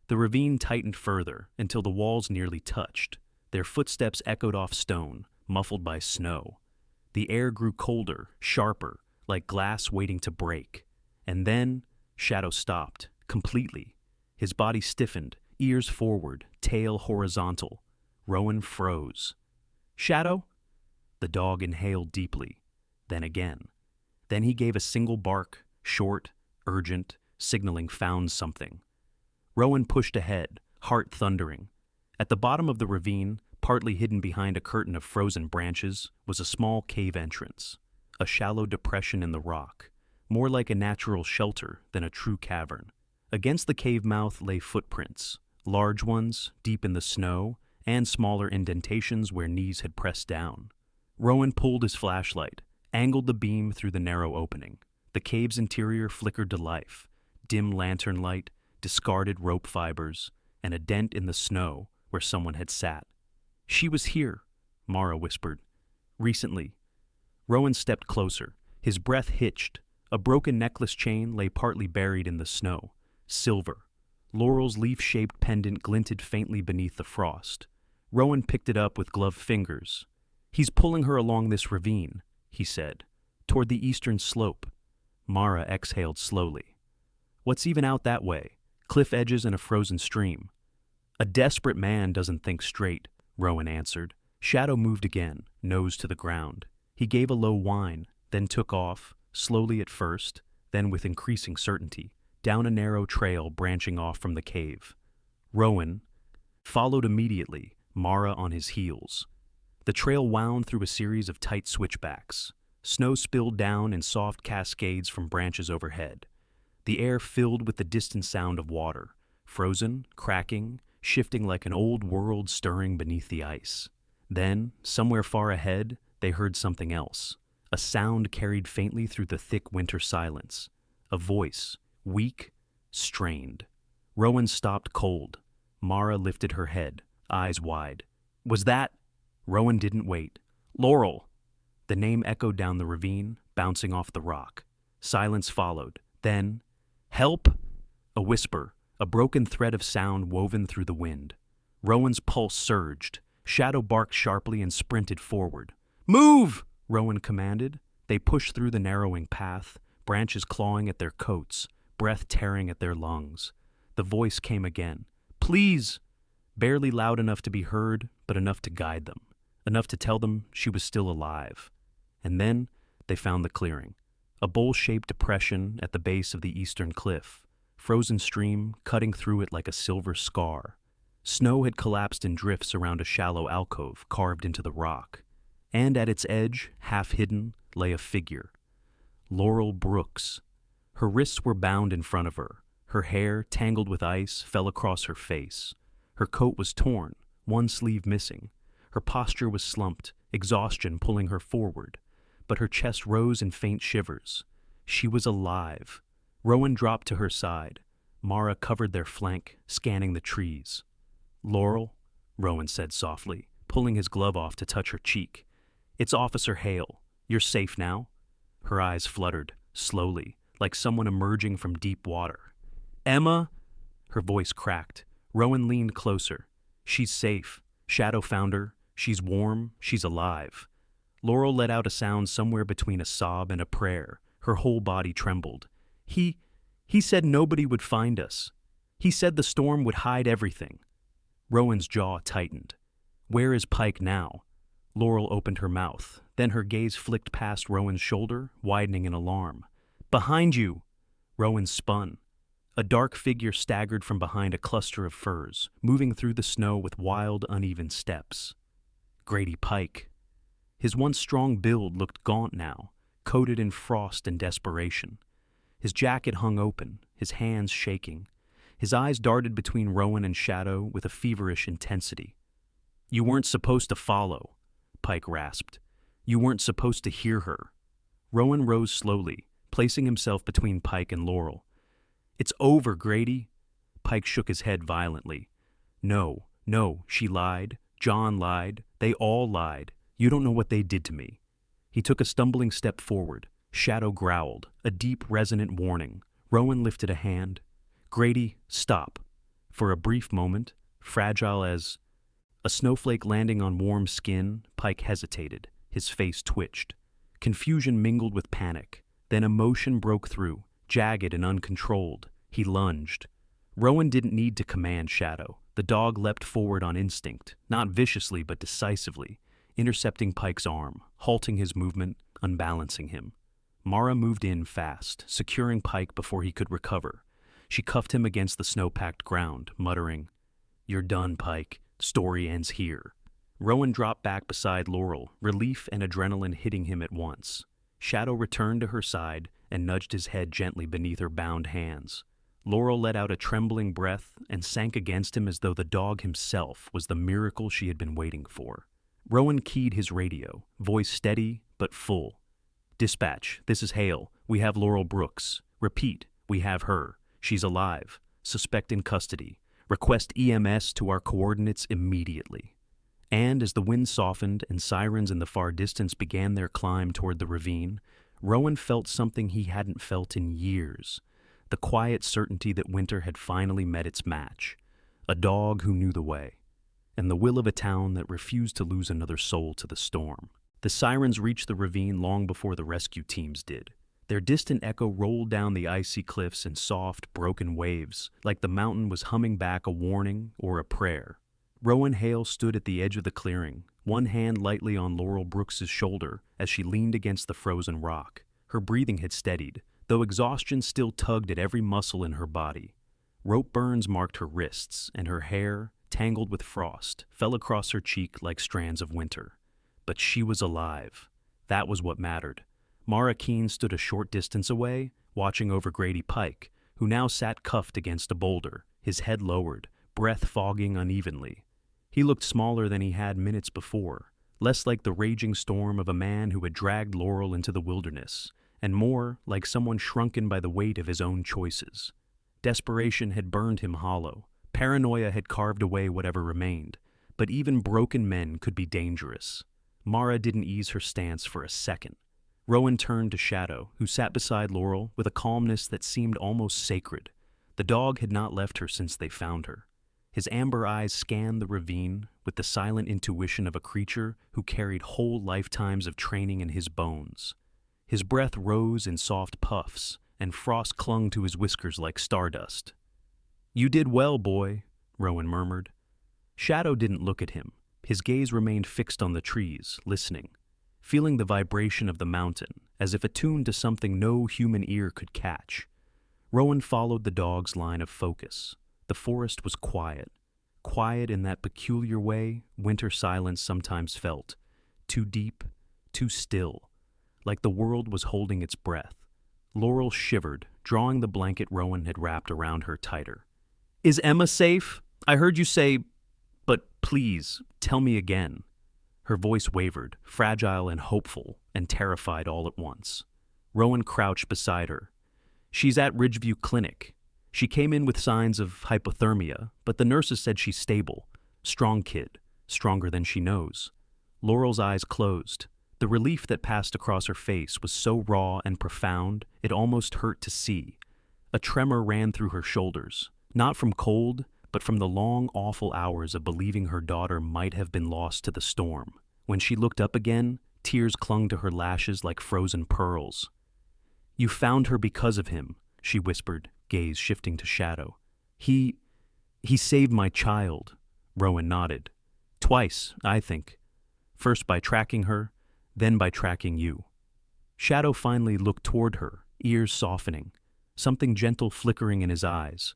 The ravine tightened further until the walls nearly touched. Their footsteps echoed off stone, muffled by snow. The air grew colder, sharper, like glass waiting to break. And then Shadow stopped, completely. His body stiffened, ears forward, tail horizontal. Rowan froze. "Shadow?" The dog inhaled deeply, then again. Then he gave a single bark, short, urgent, signaling found something. Rowan pushed ahead, heart thundering. At the bottom of the ravine, partly hidden behind a curtain of frozen branches, was a small cave entrance, a shallow depression in the rock, more like a natural shelter than a true cavern. Against the cave mouth lay footprints, large ones, deep in the snow, and smaller indentations where knees had pressed down. Rowan pulled his flashlight, angled the beam through the narrow opening. The cave's interior flickered to life, dim lantern light, discarded rope fibers, and a dent in the snow where someone had sat. "She was here," Mara whispered. "Recently." Rowan stepped closer. His breath hitched. A broken necklace chain lay partly buried in the snow. Silver. Laurel's leaf-shaped pendant glinted faintly beneath the frost. Rowan picked it up with gloved fingers. "He's pulling her along this ravine," he said, "toward the eastern slope." Mara exhaled slowly. "What's even out that way? Cliff edges and a frozen stream." "A desperate man doesn't think straight," Rowan answered. Shadow moved again, nose to the ground. He gave a low whine, then took off, slowly at first, then with increasing certainty, down a narrow trail branching off from the cave. Rowan followed immediately, Mara on his heels. The trail wound through a series of tight switchbacks. Snow spilled down in soft cascades from branches overhead. The air filled with the distant sound of water. frozen, cracking, shifting like an old world stirring beneath the ice. Then, somewhere far ahead, they heard something else. A sound carried faintly through the thick winter silence. A voice, weak, strained. Rowan stopped cold. Mara lifted her head, eyes wide. Was that? Rowan didn't wait. Laurel! The name echoed down the ravine, bouncing off the rock. Silence followed. Then, help! A whisper, a broken thread of sound woven through the wind. Rowan's pulse surged. Shadow barked sharply and sprinted forward. Move! Rowan commanded. They pushed through the narrowing path, branches clawing at their coats, breath tearing at their lungs. The voice came again. Please! Barely loud enough to be heard, but enough to guide them. Enough to tell them she was still alive. And then they found the clearing. A bowl-shaped depression at the base of the eastern cliff. Frozen stream cutting through it like a silver scar. Snow had collapsed in drifts around a shallow alcove carved into the rock. And at its edge, half hidden, lay a figure. Laurel Brooks. Her wrists were bound in front of her. Her hair, tangled with ice, fell across her face. Her coat was torn, one sleeve missing. Her posture was slumped, exhaustion pulling her forward. But her chest rose in faint shivers. She was alive. Rowan dropped to her side. Mara covered their flank, scanning the trees. Laurel, Rowan said softly, pulling his glove off to touch her cheek. It's Officer Hale. You're safe now? Her eyes fluttered, slowly, like someone emerging from deep water. Emma? Her voice cracked. Rowan leaned closer. She's safe. Shadow found her. She's warm. She's alive. Laurel let out a sound somewhere between a sob and a prayer. Her whole body trembled. He said nobody would find us. He said the storm would hide everything. Rowan's jaw tightened. Where is Pike now? Laurel opened her mouth. Then her gaze flicked past Rowan's shoulder, widening in alarm. Behind you! Rowan spun. A dark figure staggered from behind a cluster of firs, moving through the snow with wild, uneven steps. Grady Pike. His once strong build looked gaunt now, coated in frost and desperation. His jacket hung open, his hands shaking. His eyes darted between Rowan and Shadow with a feverish intensity. You weren't supposed to follow, Pike rasped. You weren't supposed to hear her. Rowan rose slowly, placing himself between Pike and Laurel. It's over, Grady. Pike shook his head violently. No, she lied. John lied. They all lied. You don't know what they did to me. He took a stumbling step forward. Shadow growled, a deep, resonant warning. Rowan lifted a hand. Grady, stop. For a brief moment, fragile as a snowflake landing on warm skin, Pike hesitated. His face twitched. Confusion mingled with panic. Then emotion broke through, jagged and uncontrolled. He lunged. Rowan didn't need to command Shadow. The dog leapt forward on instinct, not viciously but decisively, intercepting Pike's arm, halting his movement, unbalancing him. Mara moved in fast, securing Pike before he could recover. She cuffed him against the snow-packed ground, muttering, You're done, Pike. Story ends here. Rowan dropped back beside Laurel, relief and adrenaline hitting him at once. Shadow returned to her side and nudged his head gently beneath her bound hands. Laurel let out a trembling breath and sank against him as though the dog himself was the miracle she had been waiting for. Rowan keyed his radio, voice steady but full. Dispatch, this is Hale. We have Laurel Brooks. Repeat, we have her. She's alive. Suspect in custody. Request EMS to our coordinates immediately. And as the wind softened and sirens in the far distance began their climb toward the ravine, Rowan felt something he hadn't felt in years. The quiet certainty that winter had finally met its match. A dog who knew the way. And the will of a town that refused to lose another soul to the storm. The sirens reached the ravine long before the rescue teams did. Their distant echo rolled down the icy cliffs in soft, broken waves, like the mountain was humming back a warning or a prayer. Rowan Hale stood at the edge of the clearing, one hand lightly on Laurel Brooks's shoulder as she leaned against the frozen rock. Her breathing had steadied, though exhaustion still tugged at every muscle in her body. Rope burns marked her wrists, and her hair, tangled with frost, fell across her cheek like strands of winter. But she was alive. That was what mattered. Mara Keene stood a short distance away, watching over Grady Pike, who now sat cuffed against a boulder, his head lowered, breath fogging unevenly. He looked smaller than he had minutes before, less like the raging storm of a man who had dragged Laurel into the wilderness, and more like someone shrunken by the weight of his own choices. Desperation had burned him hollow. Paranoia had carved away whatever remained. But even broken men could be dangerous. Mara didn't ease her stance for a second. Rowan turned to Shadow, who sat beside Laurel with a calmness that seemed almost sacred. The dog had not left her since they found her. His amber eyes scanned the ravine with the silent intuition of a creature who carried whole lifetimes of training in his bones. His breath rose in soft puffs, and frost clung to his whiskers like stardust. "You did well, boy," Rowan murmured. Shadow didn't look at him. His gaze remained fixed on the trees, listening, feeling the vibration of the mountain, as if attuned to something no human ear could catch. Rowan followed the dog's line of focus. The forest was quiet. Quiet in that peculiar way winter silence sometimes felt. Too deep, too still, like the world was holding its breath. Laurel shivered, drawing the blanket Rowan had wrapped around her tighter. "Is Emma safe? I heard you say... But please, tell me again." Her voice wavered, fragile and hopeful, and terrified all at once. Rowan crouched beside her. "She's at Ridgeview Clinic. She came in with signs of hypothermia, but the nurses said she's stable. Strong kid, stronger than she knows." Laurel's eyes closed. The relief that passed across her face was so raw and profound, it almost hurt to see. A tremor ran through her shoulders, not from cold, but from the long, awful hours of believing her daughter might have been lost to the storm. When she looked up again, tears clung to her lashes like frozen pearls. "You found her because of him," she whispered, gaze shifting to Shadow. He saved my child," Rowan nodded. "Twice, I think. First by tracking her, then by tracking you." Shadow finally looked toward her, ears softening, something gentle flickering in his eyes.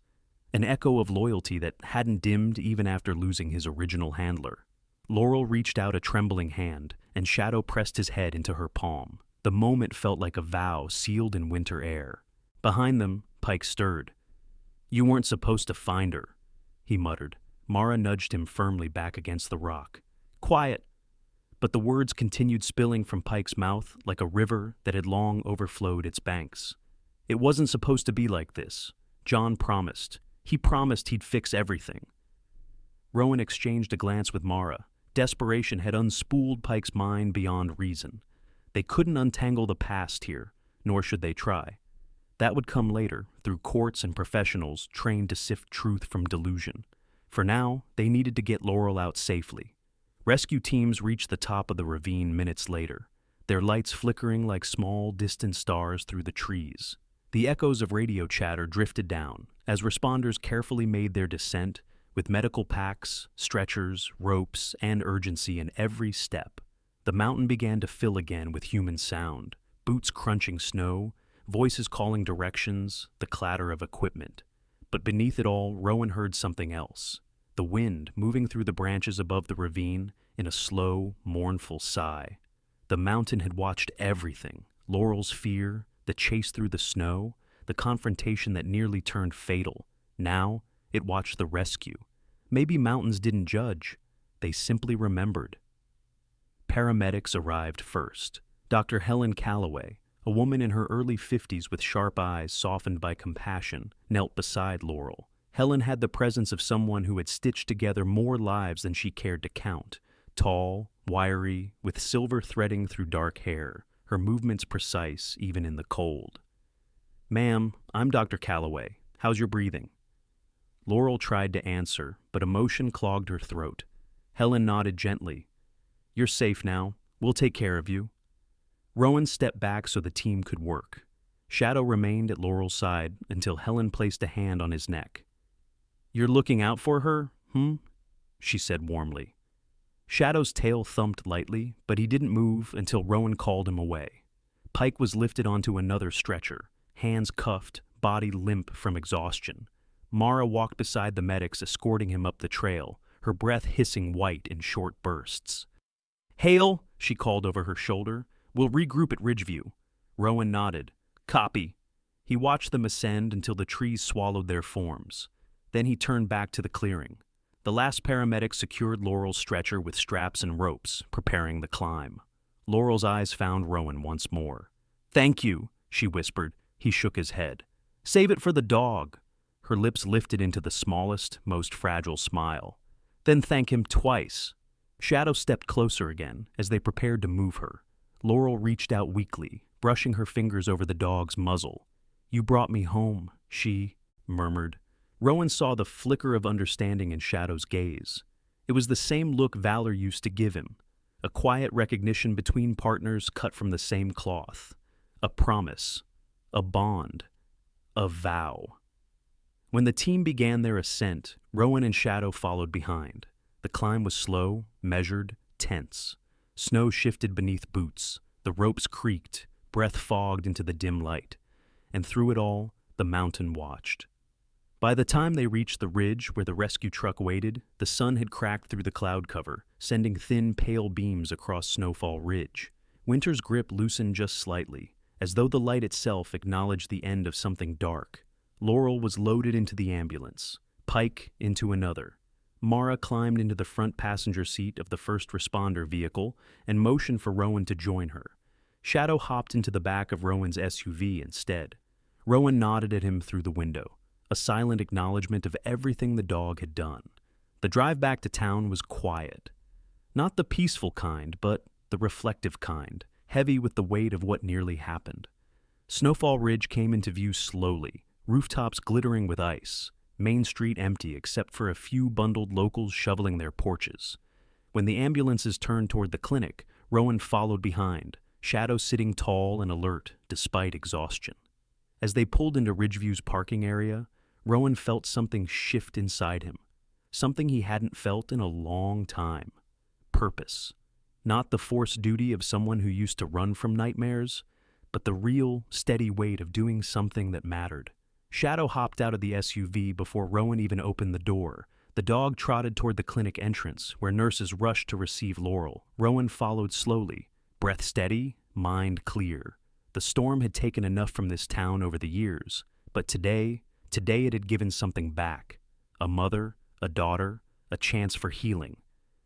An echo of loyalty that hadn't dimmed even after losing his original handler. Laurel reached out a trembling hand, and Shadow pressed his head into her palm. The moment felt like a vow sealed in winter air. Behind them, Pike stirred. "You weren't supposed to find her," he muttered. Mara nudged him firmly back against the rock. "Quiet!" But the words continued spilling from Pike's mouth like a river that had long overflowed its banks. "It wasn't supposed to be like this. John promised. He promised he'd fix everything." Rowan exchanged a glance with Mara. Desperation had unspooled Pike's mind beyond reason. They couldn't untangle the past here, nor should they try. That would come later, through courts and professionals trained to sift truth from delusion. For now, they needed to get Laurel out safely. Rescue teams reached the top of the ravine minutes later, their lights flickering like small, distant stars through the trees. The echoes of radio chatter drifted down as responders carefully made their descent, with medical packs, stretchers, ropes, and urgency in every step. The mountain began to fill again with human sound, boots crunching snow, voices calling directions, the clatter of equipment. But beneath it all, Rowan heard something else. The wind moving through the branches above the ravine in a slow, mournful sigh. The mountain had watched everything: Laurel's fear, the chase through the snow, the confrontation that nearly turned fatal. Now, it watched the rescue. Maybe mountains didn't judge. They simply remembered. Paramedics arrived first. Dr. Helen Calloway, a woman in her early 50s with sharp eyes softened by compassion, knelt beside Laurel. Helen had the presence of someone who had stitched together more lives than she cared to count. Tall, wiry, with silver threading through dark hair, her movements precise even in the cold. "Ma'am, I'm Dr. Calloway. How's your breathing?" Laurel tried to answer, but emotion clogged her throat. Helen nodded gently. "You're safe now. We'll take care of you." Rowan stepped back so the team could work. Shadow remained at Laurel's side until Helen placed a hand on his neck. "You're looking out for her, she said warmly. Shadow's tail thumped lightly, but he didn't move until Rowan called him away. Pike was lifted onto another stretcher, hands cuffed, body limp from exhaustion. Mara walked beside the medics, escorting him up the trail, her breath hissing white in short bursts. "Hale," she called over her shoulder. "We'll regroup at Ridgeview." Rowan nodded. "Copy." He watched them ascend until the trees swallowed their forms. Then he turned back to the clearing. The last paramedic secured Laurel's stretcher with straps and ropes, preparing the climb. Laurel's eyes found Rowan once more. "Thank you," she whispered. He shook his head. "Save it for the dog." Her lips lifted into the smallest, most fragile smile. "Then thank him twice." Shadow stepped closer again as they prepared to move her. Laurel reached out weakly, brushing her fingers over the dog's muzzle. "You brought me home," she murmured. Rowan saw the flicker of understanding in Shadow's gaze. It was the same look Valor used to give him, a quiet recognition between partners cut from the same cloth, a promise, a bond, a vow. When the team began their ascent, Rowan and Shadow followed behind. The climb was slow, measured, tense. Snow shifted beneath boots, the ropes creaked, breath fogged into the dim light. And through it all, the mountain watched. By the time they reached the ridge where the rescue truck waited, the sun had cracked through the cloud cover, sending thin, pale beams across Snowfall Ridge. Winter's grip loosened just slightly, as though the light itself acknowledged the end of something dark. Laurel was loaded into the ambulance, Pike into another. Mara climbed into the front passenger seat of the first responder vehicle and motioned for Rowan to join her. Shadow hopped into the back of Rowan's SUV instead. Rowan nodded at him through the window, a silent acknowledgement of everything the dog had done. The drive back to town was quiet. Not the peaceful kind, but the reflective kind, heavy with the weight of what nearly happened. Snowfall Ridge came into view slowly, rooftops glittering with ice, Main Street empty except for a few bundled locals shoveling their porches. When the ambulances turned toward the clinic, Rowan followed behind, Shadow sitting tall and alert despite exhaustion. As they pulled into Ridgeview's parking area, Rowan felt something shift inside him, something he hadn't felt in a long time. Purpose. Not the forced duty of someone who used to run from nightmares, but the real, steady weight of doing something that mattered. Shadow hopped out of the SUV before Rowan even opened the door. The dog trotted toward the clinic entrance, where nurses rushed to receive Laurel. Rowan followed slowly, breath steady, mind clear. The storm had taken enough from this town over the years, but today it had given something back. A mother, a daughter, a chance for healing.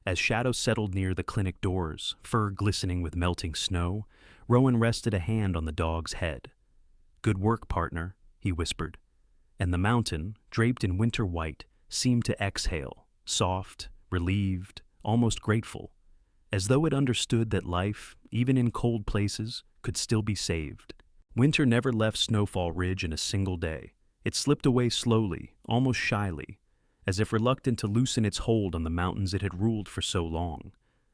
As Shadow settled near the clinic doors, fur glistening with melting snow, Rowan rested a hand on the dog's head. "Good work, partner," he whispered. And the mountain, draped in winter white, seemed to exhale, soft, relieved, almost grateful, as though it understood that life, even in cold places, could still be saved. Winter never left Snowfall Ridge in a single day. It slipped away slowly, almost shyly, as if reluctant to loosen its hold on the mountains it had ruled for so long.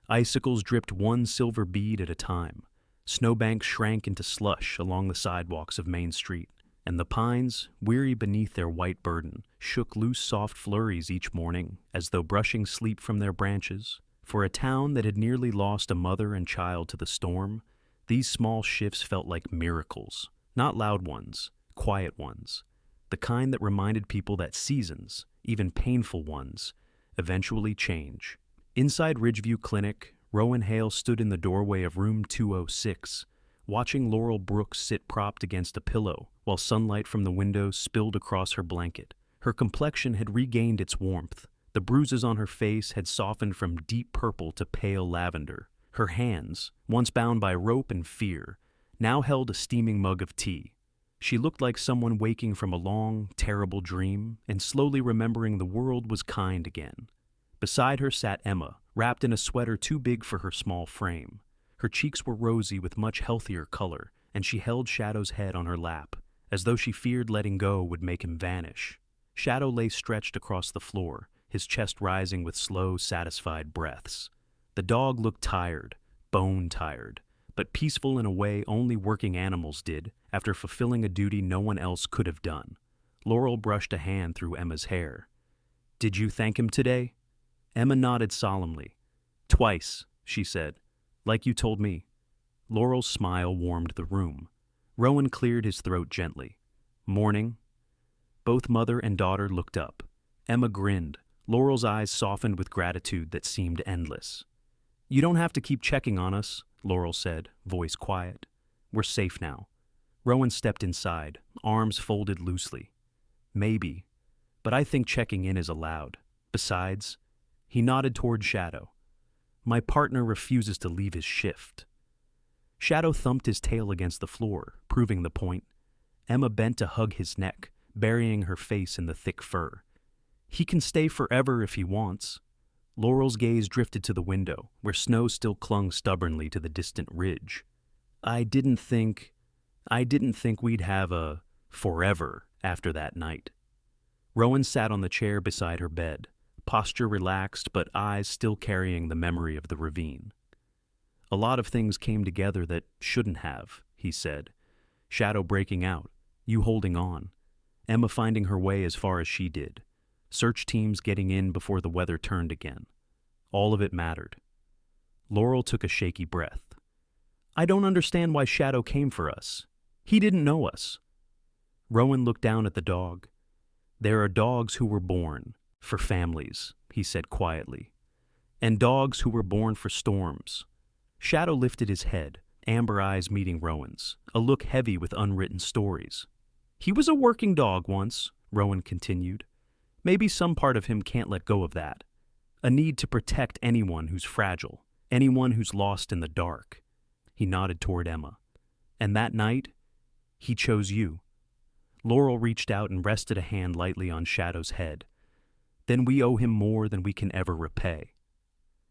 Icicles dripped one silver bead at a time. Snowbanks shrank into slush along the sidewalks of Main Street, and the pines, weary beneath their white burden, shook loose soft flurries each morning, as though brushing sleep from their branches. For a town that had nearly lost a mother and child to the storm, these small shifts felt like miracles, not loud ones, quiet ones, the kind that reminded people that seasons, even painful ones, eventually change. Inside Ridgeview Clinic, Rowan Hale stood in the doorway of room 206, watching Laurel Brooks sit propped against a pillow while sunlight from the window spilled across her blanket. Her complexion had regained its warmth. The bruises on her face had softened from deep purple to pale lavender. Her hands, once bound by rope and fear, now held a steaming mug of tea. She looked like someone waking from a long, terrible dream and slowly remembering the world was kind again. Beside her sat Emma, wrapped in a sweater too big for her small frame. Her cheeks were rosy with much healthier color, and she held Shadow's head on her lap, as though she feared letting go would make him vanish. Shadow lay stretched across the floor, his chest rising with slow, satisfied breaths. The dog looked tired, bone-tired, but peaceful in a way only working animals did after fulfilling a duty no one else could have done. Laurel brushed a hand through Emma's hair. "Did you thank him today?" Emma nodded solemnly. "Twice," she said, "like you told me." Laurel's smile warmed the room. Rowan cleared his throat gently. "Morning." Both mother and daughter looked up. Emma grinned. Laurel's eyes softened with gratitude that seemed endless. "You don't have to keep checking on us," Laurel said, voice quiet. "We're safe now." Rowan stepped inside, arms folded loosely. "Maybe." but I think checking in is allowed. Besides, he nodded toward Shadow. My partner refuses to leave his shift. Shadow thumped his tail against the floor, proving the point. Emma bent to hug his neck, burying her face in the thick fur. He can stay forever if he wants. Laurel's gaze drifted to the window, where snow still clung stubbornly to the distant ridge. I didn't think we'd have a forever after that night. Rowan sat on the chair beside her bed, posture relaxed but eyes still carrying the memory of the ravine. A lot of things came together that shouldn't have, he said. Shadow breaking out, you holding on, Emma finding her way as far as she did, search teams getting in before the weather turned again. All of it mattered. Laurel took a shaky breath. I don't understand why Shadow came for us. He didn't know us. Rowan looked down at the dog. There are dogs who were born for families, he said quietly, and dogs who were born for storms. Shadow lifted his head, amber eyes meeting Rowan's, a look heavy with unwritten stories. He was a working dog once, Rowan continued. Maybe some part of him can't let go of that. A need to protect anyone who's fragile, anyone who's lost in the dark. He nodded toward Emma. And that night, he chose you. Laurel reached out and rested a hand lightly on Shadow's head. Then we owe him more than we can ever repay.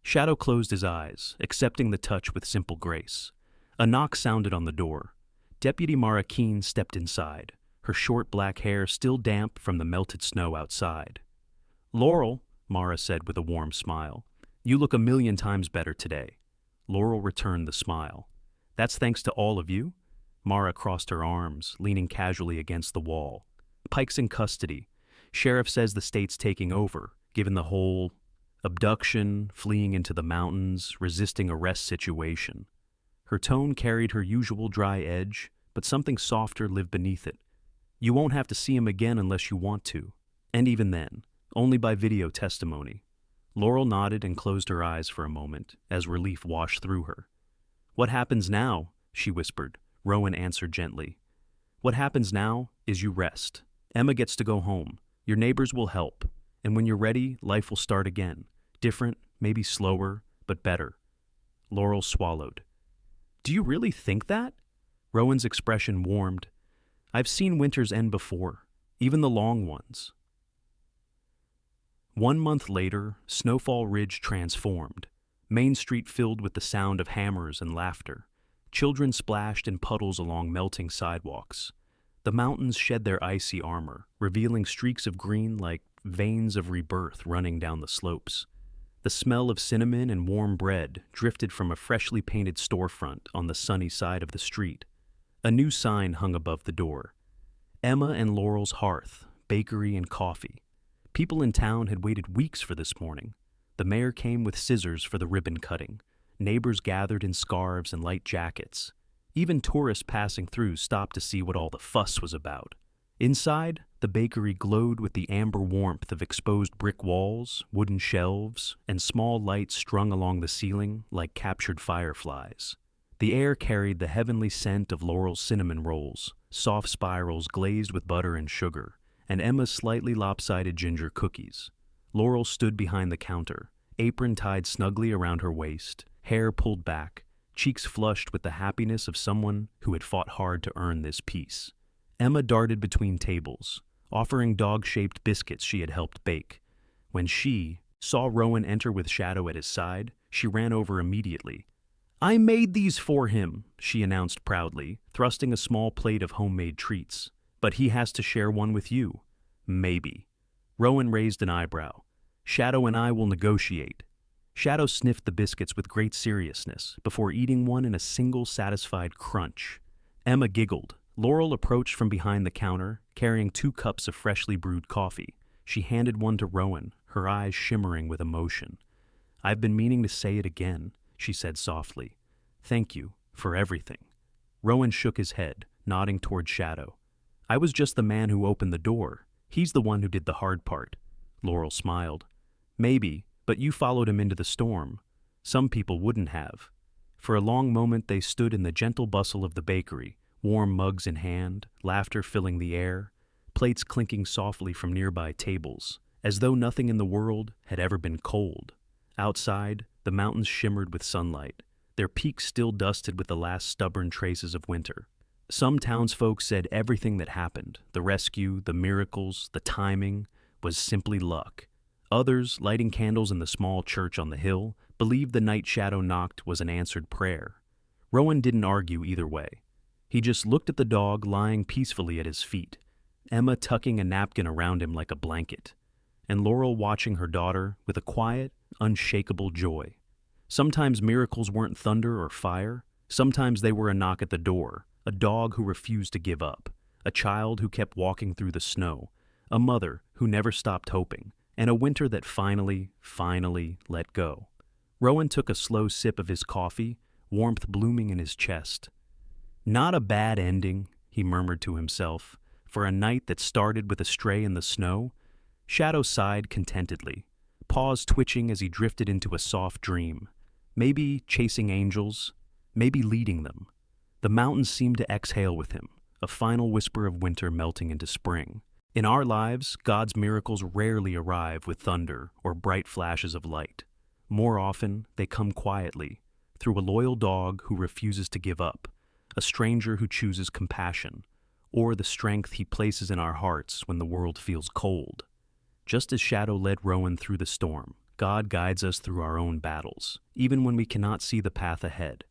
Shadow closed his eyes, accepting the touch with simple grace. A knock sounded on the door. Deputy Mara Keene stepped inside, her short black hair still damp from the melted snow outside. Laurel, Mara said with a warm smile, you look 1,000,000 times better today. Laurel returned the smile. That's thanks to all of you? Mara crossed her arms, leaning casually against the wall. Pike's in custody. Sheriff says the state's taking over, given the whole abduction, fleeing into the mountains, resisting arrest situation. Her tone carried her usual dry edge, but something softer lived beneath it. You won't have to see him again unless you want to. And even then, only by video testimony. Laurel nodded and closed her eyes for a moment, as relief washed through her. What happens now? She whispered. Rowan answered gently. What happens now is you rest. Emma gets to go home. Your neighbors will help. And when you're ready, life will start again. Different, maybe slower, but better. Laurel swallowed. Do you really think that? Rowan's expression warmed. I've seen winters end before, even the long ones. 1 month later, Snowfall Ridge transformed. Main Street filled with the sound of hammers and laughter. Children splashed in puddles along melting sidewalks. The mountains shed their icy armor, revealing streaks of green like veins of rebirth running down the slopes. The smell of cinnamon and warm bread drifted from a freshly painted storefront on the sunny side of the street. A new sign hung above the door. Emma and Laurel's Hearth, Bakery and Coffee. People in town had waited weeks for this morning. The mayor came with scissors for the ribbon cutting. Neighbors gathered in scarves and light jackets. Even tourists passing through stopped to see what all the fuss was about. Inside, the bakery glowed with the amber warmth of exposed brick walls, wooden shelves, and small lights strung along the ceiling like captured fireflies. The air carried the heavenly scent of Laurel's cinnamon rolls, soft spirals glazed with butter and sugar, and Emma's slightly lopsided ginger cookies. Laurel stood behind the counter, apron tied snugly around her waist, hair pulled back, cheeks flushed with the happiness of someone who had fought hard to earn this peace. Emma darted between tables, offering dog-shaped biscuits she had helped bake. When she saw Rowan enter with Shadow at his side, she ran over immediately. I made these for him, she announced proudly, thrusting a small plate of homemade treats. But he has to share one with you. Maybe. Rowan raised an eyebrow. Shadow and I will negotiate. Shadow sniffed the biscuits with great seriousness before eating one in a single satisfied crunch. Emma giggled. Laurel approached from behind the counter, carrying 2 cups of freshly brewed coffee. She handed one to Rowan, her eyes shimmering with emotion. I've been meaning to say it again, she said softly. Thank you for everything. Rowan shook his head, nodding toward Shadow. I was just the man who opened the door. He's the one who did the hard part. Laurel smiled. Maybe, but you followed him into the storm. Some people wouldn't have. For a long moment they stood in the gentle bustle of the bakery, warm mugs in hand, laughter filling the air. plates clinking softly from nearby tables, as though nothing in the world had ever been cold. Outside, the mountains shimmered with sunlight, their peaks still dusted with the last stubborn traces of winter. Some townsfolk said everything that happened, the rescue, the miracles, the timing, was simply luck. Others, lighting candles in the small church on the hill, believed the night Shadow knocked was an answered prayer. Rowan didn't argue either way. He just looked at the dog lying peacefully at his feet, Emma tucking a napkin around him like a blanket, and Laurel watching her daughter with a quiet, unshakable joy. Sometimes miracles weren't thunder or fire. Sometimes they were a knock at the door, a dog who refused to give up, a child who kept walking through the snow, a mother who never stopped hoping, and a winter that finally let go. Rowan took a slow sip of his coffee, warmth blooming in his chest. Not a bad ending, he murmured to himself, for a night that started with a stray in the snow. Shadow sighed contentedly, paws twitching as he drifted into a soft dream. Maybe chasing angels, maybe leading them. The mountains seemed to exhale with him, a final whisper of winter melting into spring. In our lives, God's miracles rarely arrive with thunder or bright flashes of light. More often, they come quietly, through a loyal dog who refuses to give up, a stranger who chooses compassion, or the strength he places in our hearts when the world feels cold. Just as Shadow led Rowan through the storm, God guides us through our own battles, even when we cannot see the path ahead.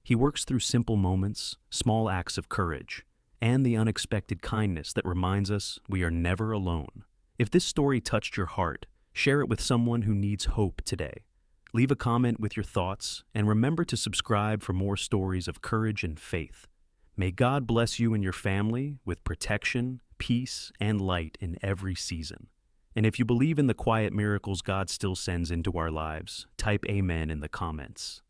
He works through simple moments, small acts of courage, and the unexpected kindness that reminds us we are never alone. If this story touched your heart, share it with someone who needs hope today. Leave a comment with your thoughts, and remember to subscribe for more stories of courage and faith. May God bless you and your family with protection, peace, and light in every season. And if you believe in the quiet miracles God still sends into our lives, type Amen in the comments.